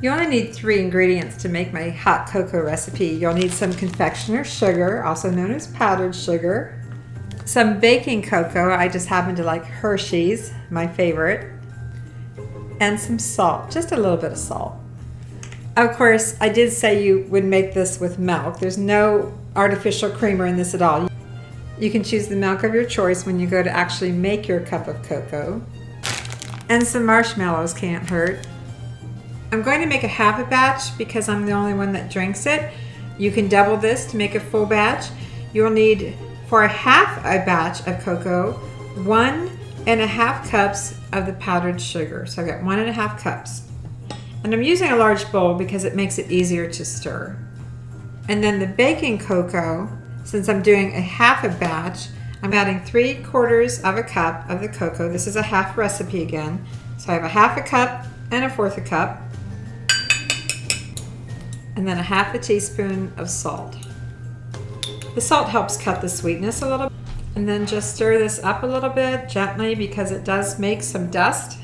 You only need 3 ingredients to make my hot cocoa recipe. You'll need some confectioner's sugar, also known as powdered sugar, some baking cocoa, I just happen to like Hershey's, my favorite, and some salt, just a little bit of salt. Of course, I did say you would make this with milk. There's no artificial creamer in this at all. You can choose the milk of your choice when you go to actually make your cup of cocoa. And some marshmallows can't hurt. I'm going to make a half a batch because I'm the only one that drinks it. You can double this to make a full batch. You'll need, for a half a batch of cocoa, 1.5 cups of the powdered sugar. So I've got 1.5 cups. And I'm using a large bowl because it makes it easier to stir. And then the baking cocoa, since I'm doing a half a batch, I'm adding 3/4 of a cup of the cocoa. This is a half recipe again. So I have a half a cup and a 1/4 a cup. And then a half a teaspoon of salt. The salt helps cut the sweetness a little. And then just stir this up a little bit gently because it does make some dust.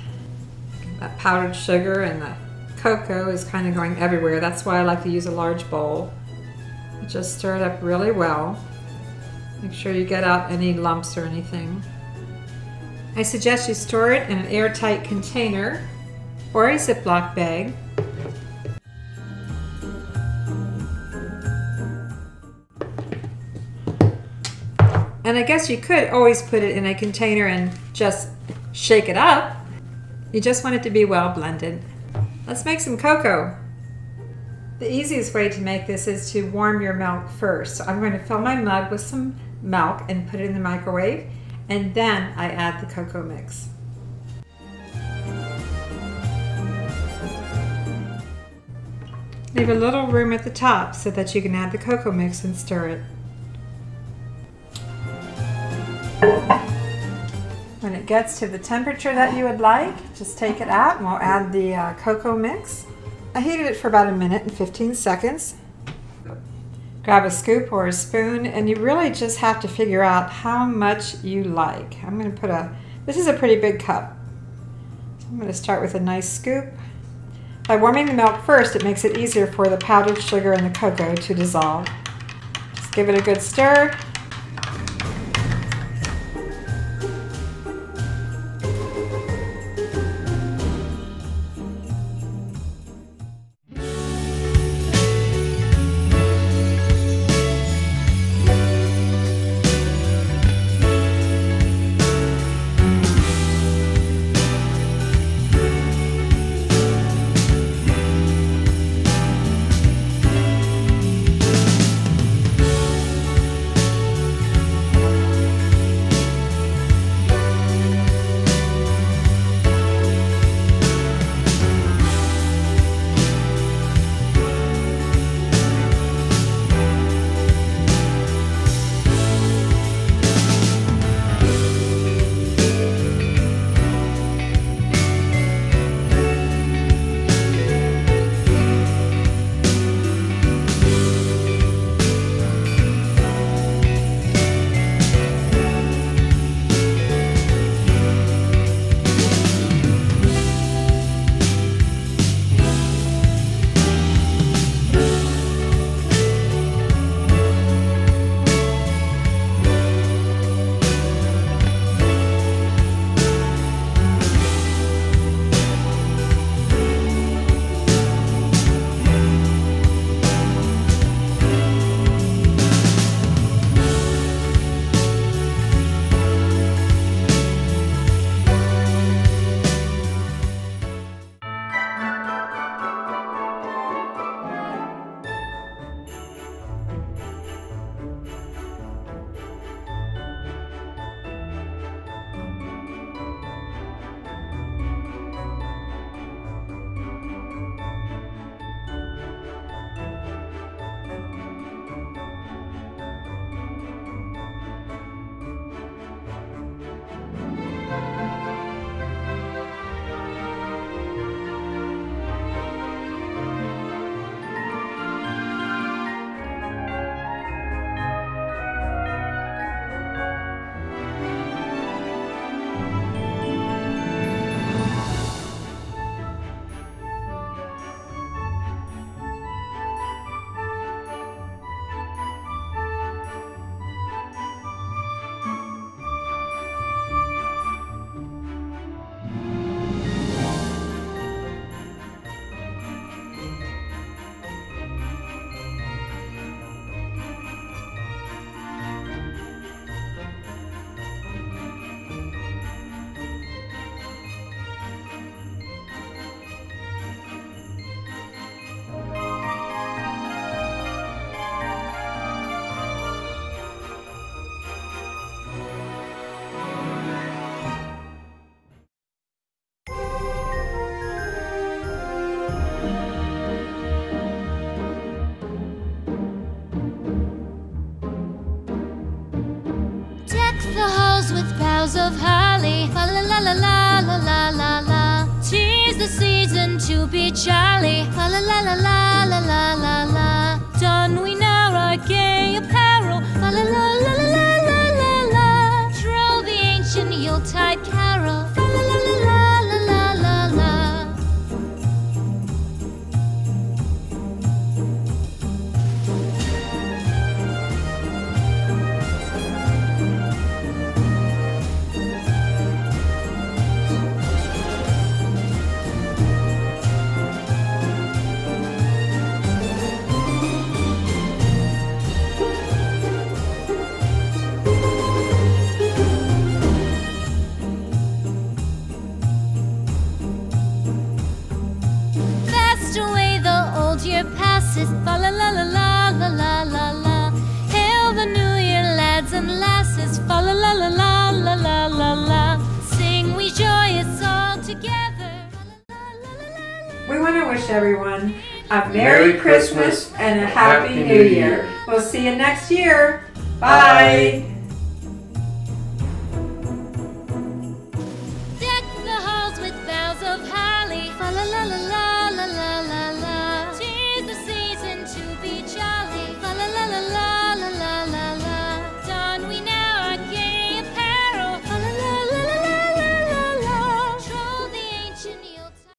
That powdered sugar and the cocoa is kind of going everywhere. That's why I like to use a large bowl. Just stir it up really well. Make sure you get out any lumps or anything. I suggest you store it in an airtight container or a Ziploc bag. And I guess you could always put it in a container and just shake it up. You just want it to be well blended. Let's make some cocoa. The easiest way to make this is to warm your milk first. So I'm going to fill my mug with some milk and put it in the microwave, and then I add the cocoa mix. Leave a little room at the top so that you can add the cocoa mix and stir it. When it gets to the temperature that you would like, just take it out and we'll add the cocoa mix. I heated it for about 1 minute and 15 seconds. Grab a scoop or a spoon, and you really just have to figure out how much you like. I'm going to put this is a pretty big cup. So I'm going to start with a nice scoop. By warming the milk first, it makes it easier for the powdered sugar and the cocoa to dissolve. Just give it a good stir. of holly, fa la la la la la la la la. 'Tis the season to be jolly, fa la la la la la la la la. Don we now our gay apparel, fa la la la la la la la la. Troll the ancient Yuletide carol, fa la la la la la la la la. Away the old year passes, fa la la la la la la la la. Hail the new year, lads and lasses, fa la la la la la la la la. Sing we joyous all together. We want to wish everyone a Merry Christmas and a Happy New Year. We'll see you next year. Bye.